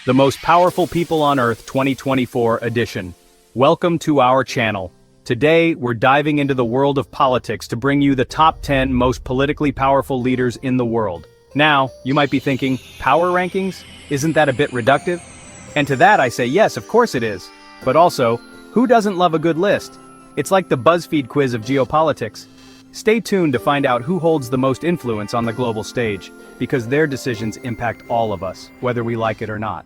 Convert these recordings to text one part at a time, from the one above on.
the most powerful people on Earth 2024 edition. Welcome to our channel. Today, we're diving into the world of politics to bring you the top 10 most politically powerful leaders in the world. Now, you might be thinking, power rankings? Isn't that a bit reductive? And to that I say yes, of course it is. But also, who doesn't love a good list? It's like the BuzzFeed quiz of geopolitics. Stay tuned to find out who holds the most influence on the global stage, because their decisions impact all of us, whether we like it or not.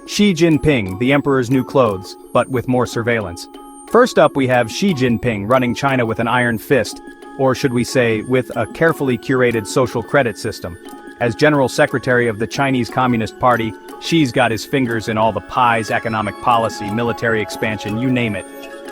Xi Jinping, the emperor's new clothes, but with more surveillance. First up we have Xi Jinping running China with an iron fist, or should we say, with a carefully curated social credit system. As General Secretary of the Chinese Communist Party, Xi's got his fingers in all the pies, economic policy, military expansion, you name it.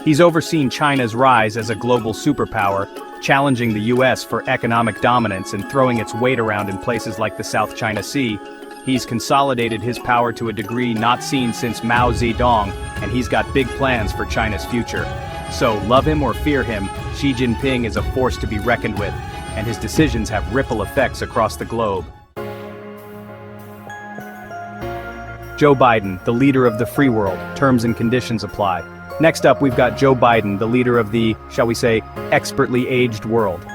He's overseen China's rise as a global superpower, challenging the US for economic dominance and throwing its weight around in places like the South China Sea. He's consolidated his power to a degree not seen since Mao Zedong, and he's got big plans for China's future. So, love him or fear him, Xi Jinping is a force to be reckoned with, and his decisions have ripple effects across the globe. Joe Biden, the leader of the free world, terms and conditions apply. Next up, we've got Joe Biden, the leader of the, shall we say, expertly aged world.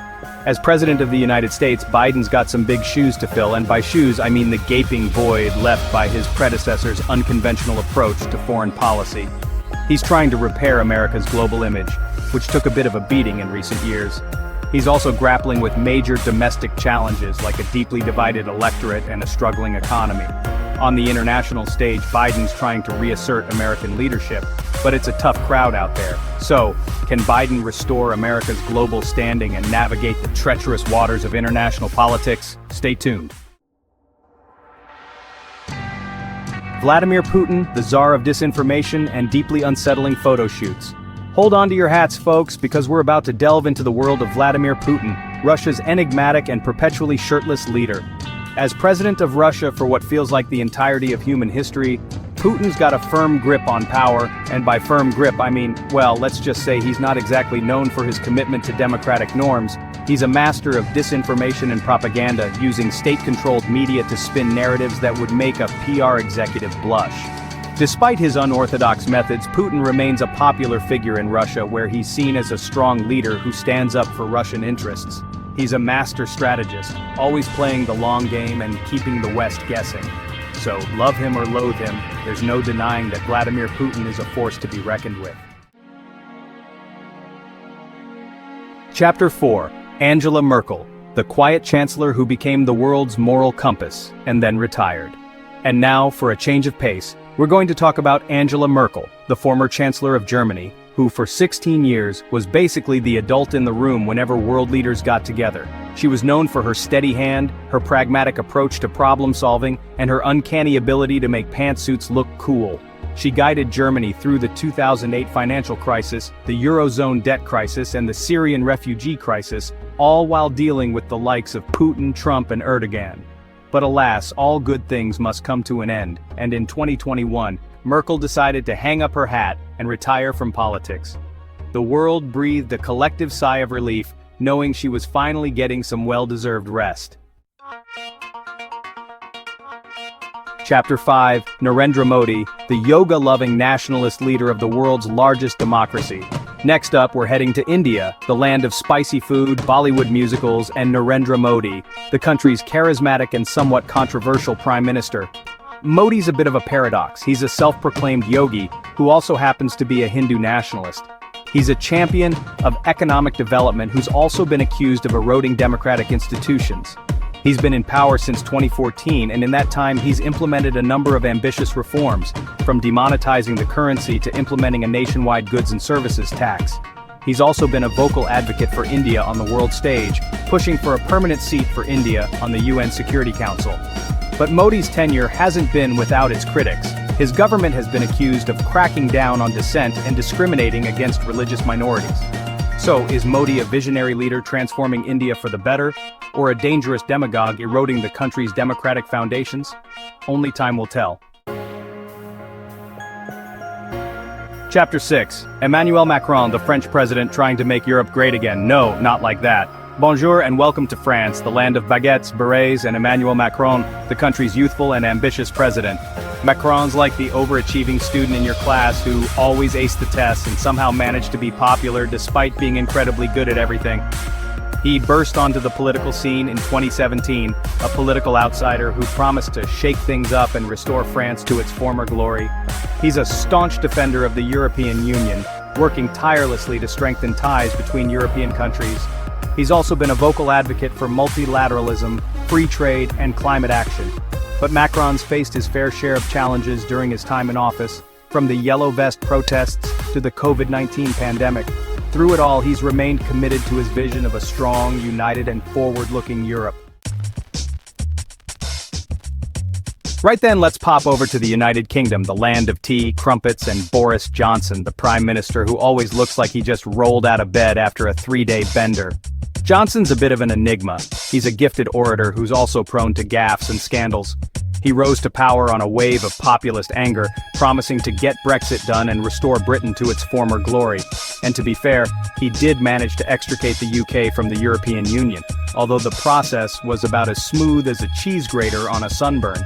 As President of the United States, Biden's got some big shoes to fill, and by shoes I mean the gaping void left by his predecessor's unconventional approach to foreign policy. He's trying to repair America's global image, which took a bit of a beating in recent years. He's also grappling with major domestic challenges like a deeply divided electorate and a struggling economy. On the international stage, Biden's trying to reassert American leadership, but it's a tough crowd out there. So, can Biden restore America's global standing and navigate the treacherous waters of international politics? Stay tuned. Vladimir Putin, the czar of disinformation and deeply unsettling photo shoots. Hold on to your hats, folks, because we're about to delve into the world of Vladimir Putin, Russia's enigmatic and perpetually shirtless leader. As president of Russia for what feels like the entirety of human history, Putin's got a firm grip on power, and by firm grip I mean, well, let's just say he's not exactly known for his commitment to democratic norms. He's a master of disinformation and propaganda, using state-controlled media to spin narratives that would make a PR executive blush. Despite his unorthodox methods, Putin remains a popular figure in Russia, where he's seen as a strong leader who stands up for Russian interests. He's a master strategist, always playing the long game and keeping the West guessing. So, love him or loathe him, there's no denying that Vladimir Putin is a force to be reckoned with. Chapter 4. Angela Merkel, the quiet chancellor who became the world's moral compass, and then retired. And now, for a change of pace, we're going to talk about Angela Merkel, the former Chancellor of Germany, who for 16 years was basically the adult in the room whenever world leaders got together. She was known for her steady hand, her pragmatic approach to problem solving, and her uncanny ability to make pantsuits look cool. She guided Germany through the 2008 financial crisis, the Eurozone debt crisis, and the Syrian refugee crisis, all while dealing with the likes of Putin, Trump, and Erdogan. But alas, all good things must come to an end, and in 2021, Merkel decided to hang up her hat and retire from politics. The world breathed a collective sigh of relief, knowing she was finally getting some well-deserved rest. Chapter 5. Narendra Modi, the yoga-loving nationalist leader of the world's largest democracy. Next up, we're heading to India, the land of spicy food, Bollywood musicals, and Narendra Modi, the country's charismatic and somewhat controversial prime minister. Modi's a bit of a paradox. He's a self-proclaimed yogi who also happens to be a Hindu nationalist. He's a champion of economic development who's also been accused of eroding democratic institutions. He's been in power since 2014, and in that time he's implemented a number of ambitious reforms, from demonetizing the currency to implementing a nationwide goods and services tax. He's also been a vocal advocate for India on the world stage, pushing for a permanent seat for India on the UN Security Council. But Modi's tenure hasn't been without its critics. His government has been accused of cracking down on dissent and discriminating against religious minorities. So, is Modi a visionary leader transforming India for the better, or a dangerous demagogue eroding the country's democratic foundations? Only time will tell. Chapter 6. Emmanuel Macron, the French president trying to make Europe great again. No, not like that. Bonjour and welcome to France, the land of baguettes, berets, and Emmanuel Macron, the country's youthful and ambitious president. Macron's like the overachieving student in your class who always aced the tests and somehow managed to be popular despite being incredibly good at everything. He burst onto the political scene in 2017, a political outsider who promised to shake things up and restore France to its former glory. He's a staunch defender of the European Union, working tirelessly to strengthen ties between European countries. He's also been a vocal advocate for multilateralism, free trade, and climate action. But Macron's faced his fair share of challenges during his time in office, from the Yellow Vest protests to the COVID-19 pandemic. Through it all, he's remained committed to his vision of a strong, united, and forward-looking Europe. Right then, let's pop over to the United Kingdom, the land of tea, crumpets, and Boris Johnson, the Prime Minister who always looks like he just rolled out of bed after a 3-day bender. Johnson's a bit of an enigma. He's a gifted orator who's also prone to gaffes and scandals. He rose to power on a wave of populist anger, promising to get Brexit done and restore Britain to its former glory. And to be fair, he did manage to extricate the UK from the European Union, although the process was about as smooth as a cheese grater on a sunburn.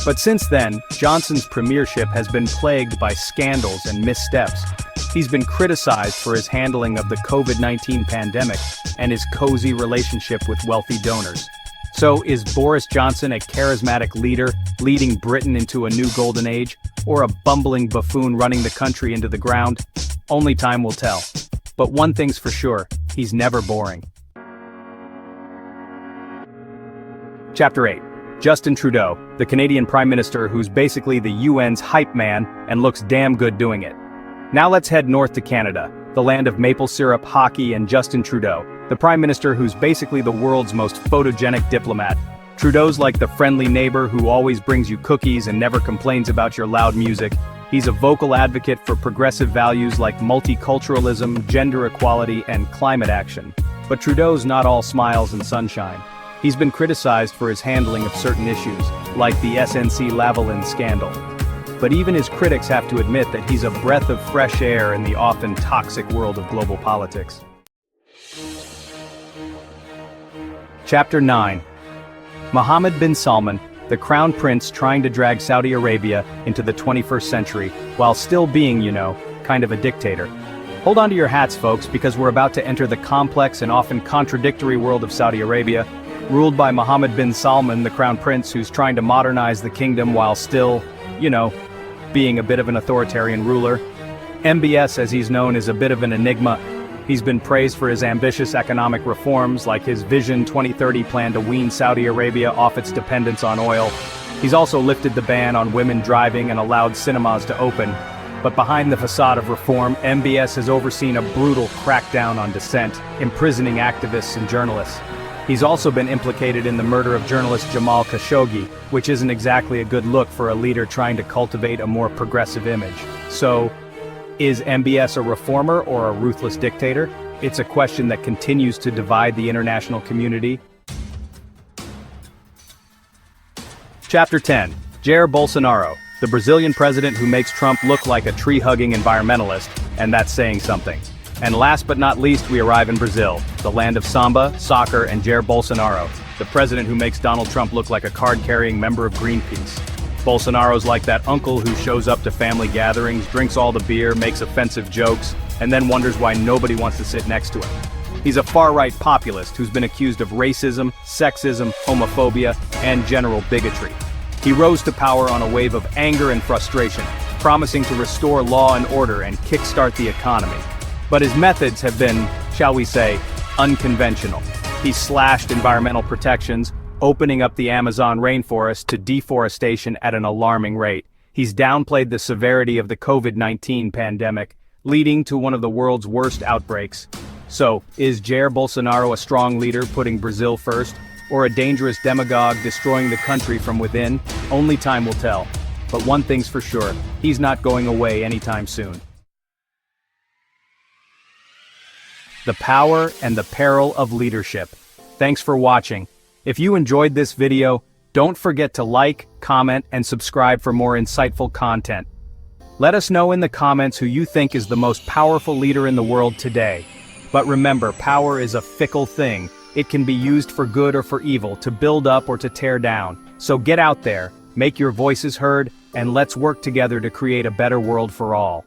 But since then, Johnson's premiership has been plagued by scandals and missteps. He's been criticized for his handling of the COVID-19 pandemic and his cozy relationship with wealthy donors. So, is Boris Johnson a charismatic leader, leading Britain into a new golden age, or a bumbling buffoon running the country into the ground? Only time will tell. But one thing's for sure, he's never boring. Chapter 8. Justin Trudeau, the Canadian Prime Minister who's basically the UN's hype man and looks damn good doing it. Now let's head north to Canada, the land of maple syrup, hockey, and Justin Trudeau, the Prime Minister who's basically the world's most photogenic diplomat. Trudeau's like the friendly neighbor who always brings you cookies and never complains about your loud music. He's a vocal advocate for progressive values like multiculturalism, gender equality, and climate action. But Trudeau's not all smiles and sunshine. He's been criticized for his handling of certain issues, like the SNC-Lavalin scandal. But even his critics have to admit that he's a breath of fresh air in the often toxic world of global politics. Chapter 9. Mohammed bin Salman, the crown prince trying to drag Saudi Arabia into the 21st century, while still being, kind of a dictator. Hold on to your hats, folks, because we're about to enter the complex and often contradictory world of Saudi Arabia, ruled by Mohammed bin Salman, the crown prince who's trying to modernize the kingdom while still, being a bit of an authoritarian ruler. MBS, as he's known, is a bit of an enigma. He's been praised for his ambitious economic reforms, like his Vision 2030 plan to wean Saudi Arabia off its dependence on oil. He's also lifted the ban on women driving and allowed cinemas to open. But behind the facade of reform, MBS has overseen a brutal crackdown on dissent, imprisoning activists and journalists. He's also been implicated in the murder of journalist Jamal Khashoggi, which isn't exactly a good look for a leader trying to cultivate a more progressive image. So, is MBS a reformer or a ruthless dictator? It's a question that continues to divide the international community. Chapter 10. Jair Bolsonaro, the Brazilian president who makes Trump look like a tree-hugging environmentalist, and that's saying something. And last but not least, we arrive in Brazil, the land of samba, soccer, and Jair Bolsonaro, the president who makes Donald Trump look like a card-carrying member of Greenpeace. Bolsonaro's like that uncle who shows up to family gatherings, drinks all the beer, makes offensive jokes, and then wonders why nobody wants to sit next to him. He's a far-right populist who's been accused of racism, sexism, homophobia, and general bigotry. He rose to power on a wave of anger and frustration, promising to restore law and order and kickstart the economy. But his methods have been, shall we say, unconventional. He slashed environmental protections, opening up the Amazon rainforest to deforestation at an alarming rate. He's downplayed the severity of the COVID-19 pandemic, leading to one of the world's worst outbreaks. So, is Jair Bolsonaro a strong leader putting Brazil first, or a dangerous demagogue destroying the country from within? Only time will tell. But one thing's for sure, he's not going away anytime soon. The power and the peril of leadership. Thanks for watching. If you enjoyed this video, don't forget to like, comment, and subscribe for more insightful content. Let us know in the comments who you think is the most powerful leader in the world today. But remember, power is a fickle thing, It can be used for good or for evil, to build up or to tear down. So get out there, make your voices heard, and let's work together to create a better world for all.